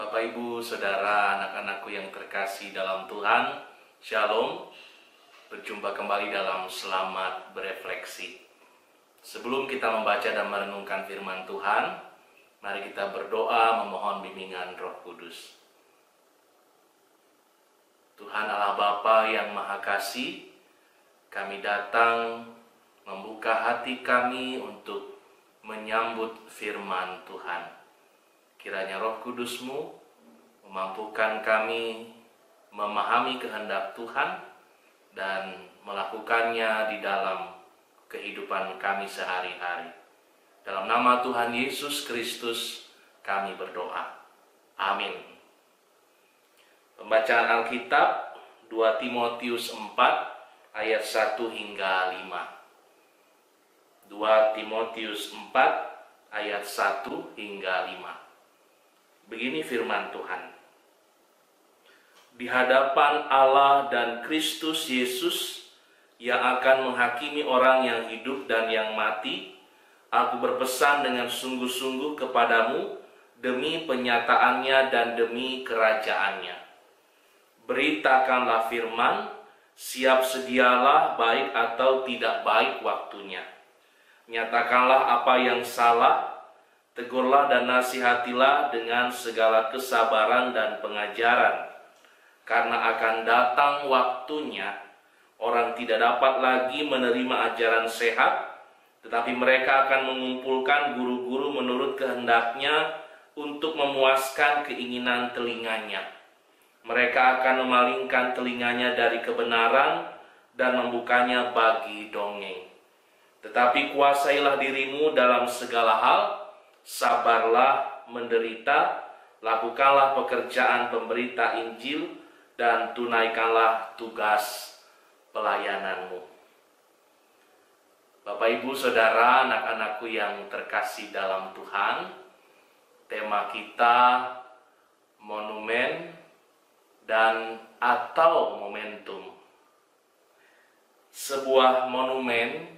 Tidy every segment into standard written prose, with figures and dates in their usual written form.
Bapak, Ibu, Saudara, anak-anakku yang terkasih dalam Tuhan, Shalom. Berjumpa kembali dalam Selamat Berefleksi. Sebelum kita membaca dan merenungkan firman Tuhan, mari kita berdoa memohon bimbingan Roh Kudus. Tuhan Allah Bapa yang Maha Kasih, kami datang membuka hati kami untuk menyambut firman Tuhan. Kiranya Roh Kudus-Mu memampukan kami memahami kehendak Tuhan dan melakukannya di dalam kehidupan kami sehari-hari. Dalam nama Tuhan Yesus Kristus kami berdoa. Amin. Pembacaan Alkitab 2 Timotius 4 ayat 1 hingga 5. 2 Timotius 4 ayat 1 hingga 5. Begini firman Tuhan. Di hadapan Allah dan Kristus Yesus yang akan menghakimi orang yang hidup dan yang mati, aku berpesan dengan sungguh-sungguh kepadamu demi penyataannya dan demi kerajaannya. Beritakanlah firman, siap sedialah baik atau tidak baik waktunya. Nyatakanlah apa yang salah, tegurlah dan nasihatilah dengan segala kesabaran dan pengajaran. Karena akan datang waktunya, orang tidak dapat lagi menerima ajaran sehat, tetapi mereka akan mengumpulkan guru-guru menurut kehendaknya untuk memuaskan keinginan telinganya. Mereka akan memalingkan telinganya dari kebenaran dan membukanya bagi dongeng. Tetapi kuasailah dirimu dalam segala hal, sabarlah menderita, lakukanlah pekerjaan pemberita Injil, dan tunaikanlah tugas pelayananmu. Bapak, Ibu, Saudara, anak-anakku yang terkasih dalam Tuhan, tema kita monumen dan atau momentum. Sebuah monumen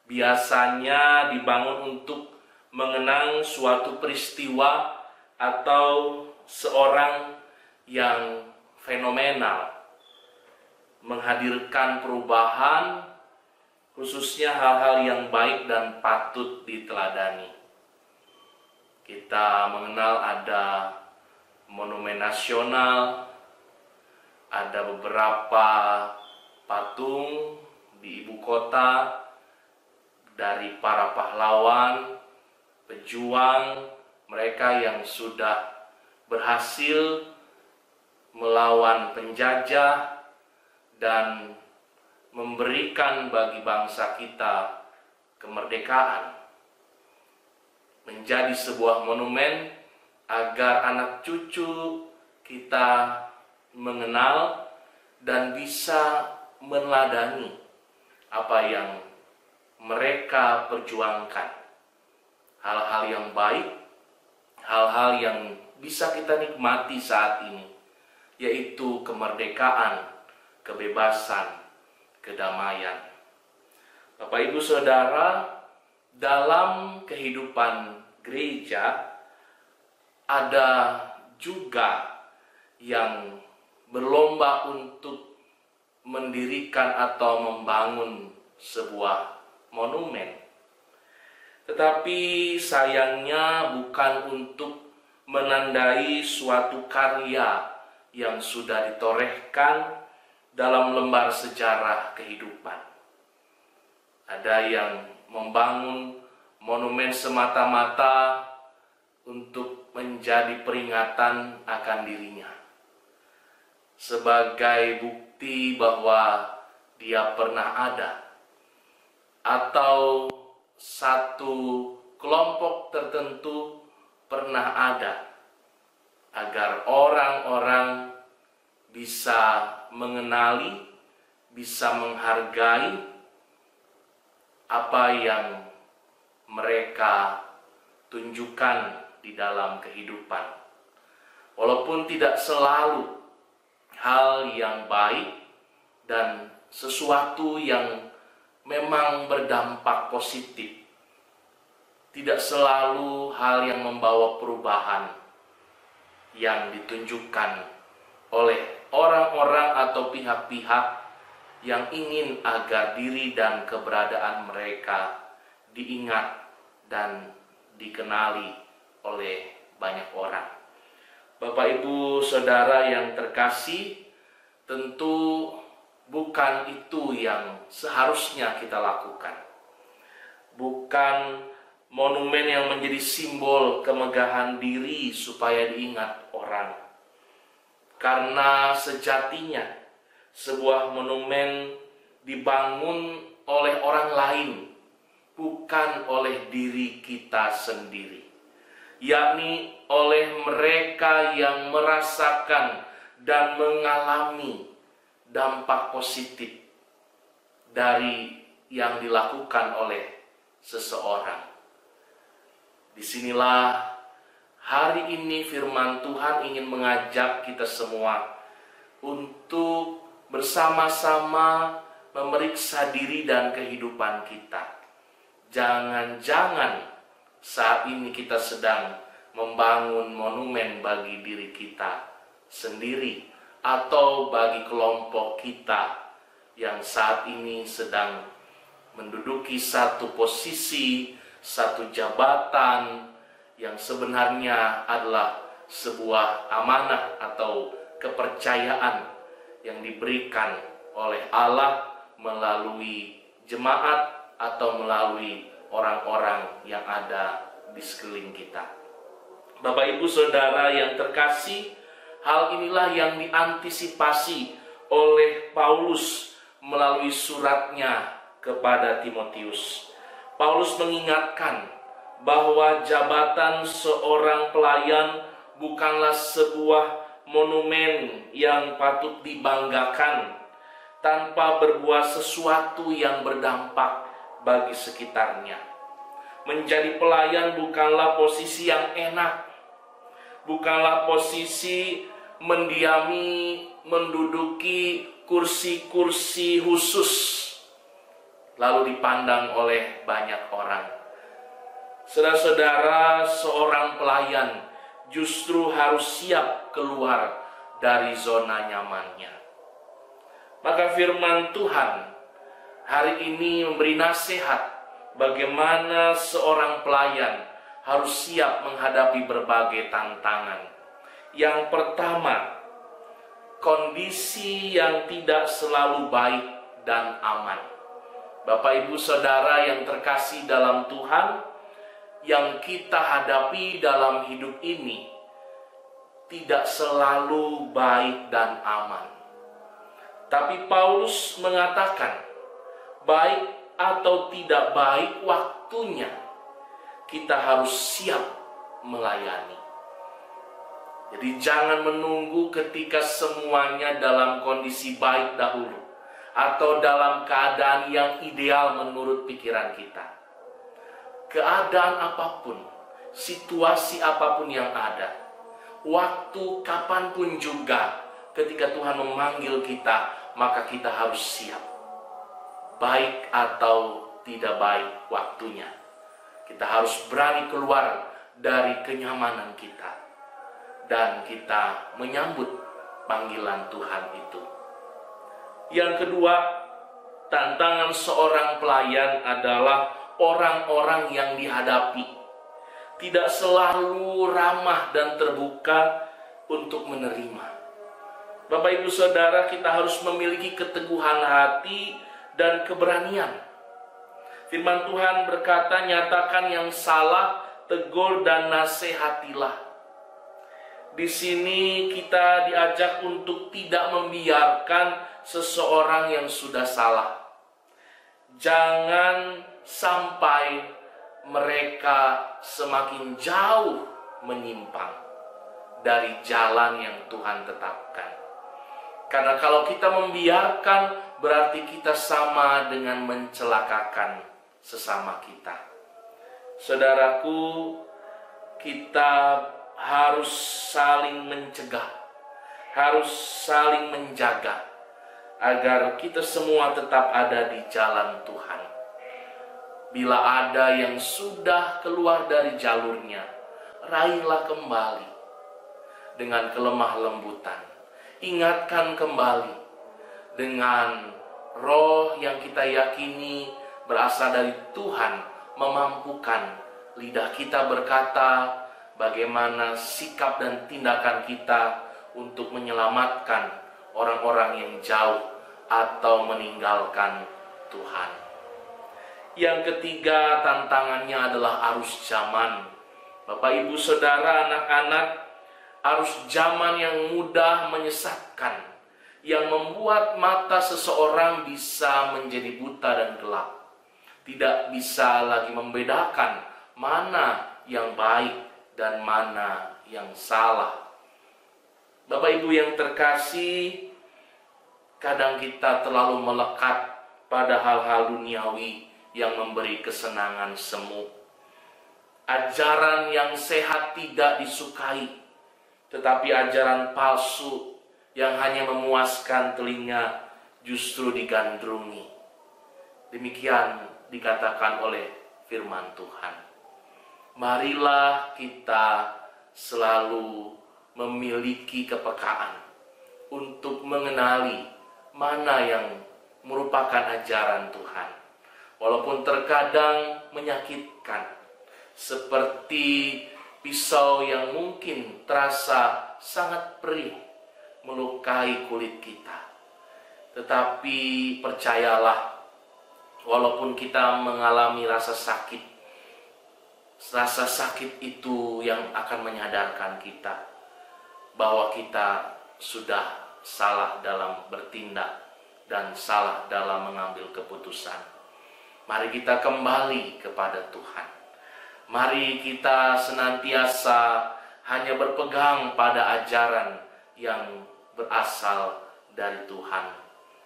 biasanya dibangun untuk mengenang suatu peristiwa atau seorang yang fenomenal, menghadirkan perubahan, khususnya hal-hal yang baik dan patut diteladani. Kita mengenal ada monumen nasional, ada beberapa patung di ibu kota dari para pahlawan, pejuang, mereka yang sudah berhasil melawan penjajah dan memberikan bagi bangsa kita kemerdekaan. Menjadi sebuah monumen agar anak cucu kita mengenal dan bisa meneladani apa yang mereka perjuangkan. Hal-hal yang baik, hal-hal yang bisa kita nikmati saat ini, yaitu kemerdekaan, kebebasan, kedamaian. Bapak, Ibu, Saudara, dalam kehidupan gereja ada juga yang berlomba untuk mendirikan atau membangun sebuah monumen. Tetapi sayangnya bukan untuk menandai suatu karya yang sudah ditorehkan dalam lembar sejarah kehidupan. Ada yang membangun monumen semata-mata untuk menjadi peringatan akan dirinya, sebagai bukti bahwa dia pernah ada, atau satu kelompok tertentu pernah ada, agar orang-orang bisa mengenali, bisa menghargai apa yang mereka tunjukkan di dalam kehidupan. Walaupun tidak selalu hal yang baik dan sesuatu yang memang berdampak positif, tidak selalu hal yang membawa perubahan, yang ditunjukkan oleh orang-orang atau pihak-pihak yang ingin agar diri dan keberadaan mereka diingat dan dikenali oleh banyak orang. Bapak, Ibu, Saudara yang terkasih, tentu bukan itu yang seharusnya kita lakukan. Bukan monumen yang menjadi simbol kemegahan diri supaya diingat orang. Karena sejatinya sebuah monumen dibangun oleh orang lain, bukan oleh diri kita sendiri, yakni oleh mereka yang merasakan dan mengalami dampak positif dari yang dilakukan oleh seseorang. Disinilah hari ini firman Tuhan ingin mengajak kita semua untuk bersama-sama memeriksa diri dan kehidupan kita. Jangan-jangan saat ini kita sedang membangun monumen bagi diri kita sendiri atau bagi kelompok kita yang saat ini sedang menduduki satu posisi, satu jabatan yang sebenarnya adalah sebuah amanah atau kepercayaan yang diberikan oleh Allah melalui jemaat atau melalui orang-orang yang ada di sekeliling kita. Bapak, Ibu, Saudara yang terkasih, hal inilah yang diantisipasi oleh Paulus melalui suratnya kepada Timotius. Paulus mengingatkan bahwa jabatan seorang pelayan bukanlah sebuah monumen yang patut dibanggakan tanpa berbuat sesuatu yang berdampak bagi sekitarnya. Menjadi pelayan bukanlah posisi yang enak, bukanlah posisi menduduki kursi-kursi khusus lalu dipandang oleh banyak orang. Saudara-saudara, seorang pelayan justru harus siap keluar dari zona nyamannya. Maka firman Tuhan hari ini memberi nasihat bagaimana seorang pelayan harus siap menghadapi berbagai tantangan. Yang pertama, kondisi yang tidak selalu baik dan aman. Bapak, Ibu, Saudara yang terkasih dalam Tuhan, yang kita hadapi dalam hidup ini tidak selalu baik dan aman. Tapi Paulus mengatakan, baik atau tidak baik waktunya, kita harus siap melayani. Jadi jangan menunggu ketika semuanya dalam kondisi baik dahulu, atau dalam keadaan yang ideal menurut pikiran kita. Keadaan apapun, situasi apapun yang ada, waktu kapanpun juga, ketika Tuhan memanggil kita, maka kita harus siap. Baik atau tidak baik waktunya, kita harus berani keluar dari kenyamanan kita, dan kita menyambut panggilan Tuhan itu. Yang kedua, tantangan seorang pelayan adalah orang-orang yang dihadapi tidak selalu ramah dan terbuka untuk menerima. Bapak, Ibu, Saudara, kita harus memiliki keteguhan hati dan keberanian. Firman Tuhan berkata, nyatakan yang salah, tegur dan nasihatilah. Di sini kita diajak untuk tidak membiarkan seseorang yang sudah salah. Jangan sampai mereka semakin jauh menyimpang dari jalan yang Tuhan tetapkan. Karena kalau kita membiarkan, berarti kita sama dengan mencelakakan sesama kita. Saudaraku, kita harus saling mencegah, harus saling menjaga, agar kita semua tetap ada di jalan Tuhan. Bila ada yang sudah keluar dari jalurnya, raihlah kembali. dengan kelemah lembutan. Ingatkan kembali dengan roh yang kita yakini berasal dari Tuhan, memampukan lidah kita berkata bagaimana sikap dan tindakan kita untuk menyelamatkan orang-orang yang jauh atau meninggalkan Tuhan. Yang ketiga, tantangannya adalah arus zaman. Bapak, Ibu, Saudara, anak-anak, arus zaman yang mudah menyesatkan, yang membuat mata seseorang bisa menjadi buta dan gelap. Tidak bisa lagi membedakan mana yang baik dan mana yang salah. Bapak Ibu yang terkasih, kadang kita terlalu melekat pada hal-hal duniawi yang memberi kesenangan semu. Ajaran yang sehat tidak disukai, tetapi ajaran palsu yang hanya memuaskan telinga justru digandrungi. Demikian dikatakan oleh firman Tuhan. Marilah kita selalu memiliki kepekaan untuk mengenali mana yang merupakan ajaran Tuhan. Walaupun terkadang menyakitkan, seperti pisau yang mungkin terasa sangat perih melukai kulit kita. Tetapi percayalah, walaupun kita mengalami rasa sakit itu yang akan menyadarkan kita bahwa kita sudah salah dalam bertindak dan salah dalam mengambil keputusan. Mari kita kembali kepada Tuhan. Mari kita senantiasa hanya berpegang pada ajaran yang berasal dari Tuhan,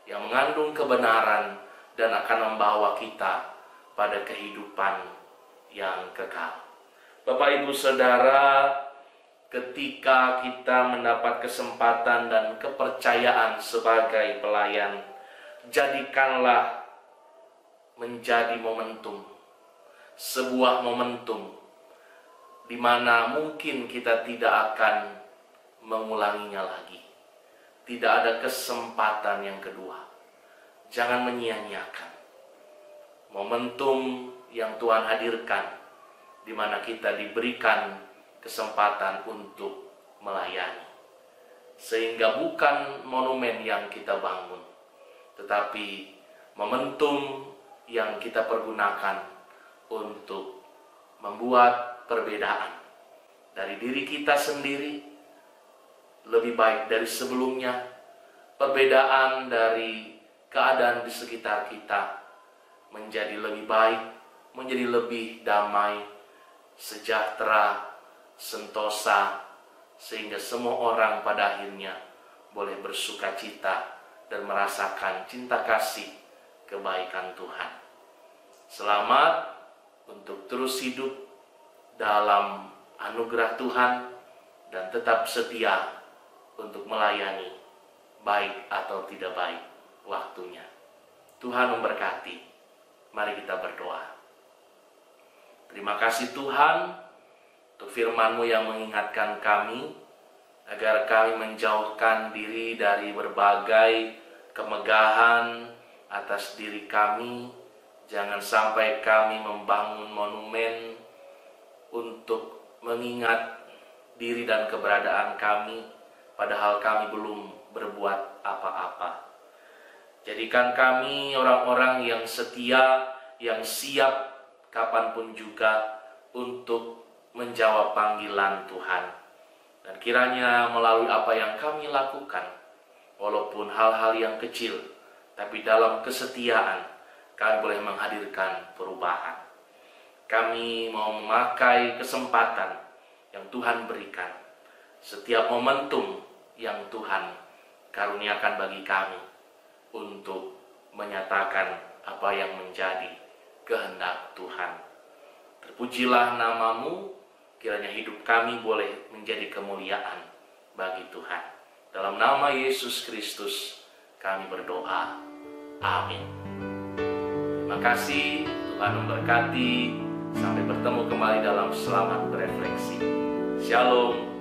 yang mengandung kebenaran dan akan membawa kita pada kehidupan yang kekal. Bapak, Ibu, Saudara, ketika kita mendapat kesempatan dan kepercayaan sebagai pelayan, jadikanlah menjadi momentum, sebuah momentum di mana mungkin kita tidak akan mengulanginya lagi. Tidak ada kesempatan yang kedua. Jangan menyia-nyiakan momentum yang Tuhan hadirkan, di mana kita diberikan kesempatan untuk melayani. Sehingga bukan monumen yang kita bangun, tetapi momentum yang kita pergunakan untuk membuat perbedaan dari diri kita sendiri, lebih baik dari sebelumnya, perbedaan dari keadaan di sekitar kita menjadi lebih baik, menjadi lebih damai, sejahtera, sentosa, sehingga semua orang pada akhirnya boleh bersuka cita dan merasakan cinta kasih kebaikan Tuhan. Selamat untuk terus hidup dalam anugerah Tuhan dan tetap setia untuk melayani, baik atau tidak baik waktunya. Tuhan memberkati. Mari kita berdoa. Terima kasih Tuhan untuk firman-Mu yang mengingatkan kami agar kami menjauhkan diri dari berbagai kemegahan atas diri kami. Jangan sampai kami membangun monumen untuk mengingat diri dan keberadaan kami, padahal kami belum berbuat apa-apa. Jadikan kami orang-orang yang setia, yang siap kapanpun juga untuk menjawab panggilan Tuhan. Dan kiranya melalui apa yang kami lakukan, walaupun hal-hal yang kecil, tapi dalam kesetiaan kami boleh menghadirkan perubahan. Kami mau memakai kesempatan yang Tuhan berikan, setiap momentum yang Tuhan karuniakan bagi kami untuk menyatakan apa yang menjadi kehendak Tuhan. Terpujilah nama-Mu, kiranya hidup kami boleh menjadi kemuliaan bagi Tuhan. Dalam nama Yesus Kristus kami berdoa. Amin. Terima kasih, Tuhan memberkati. Sampai bertemu kembali dalam Selamat Berefleksi. Shalom.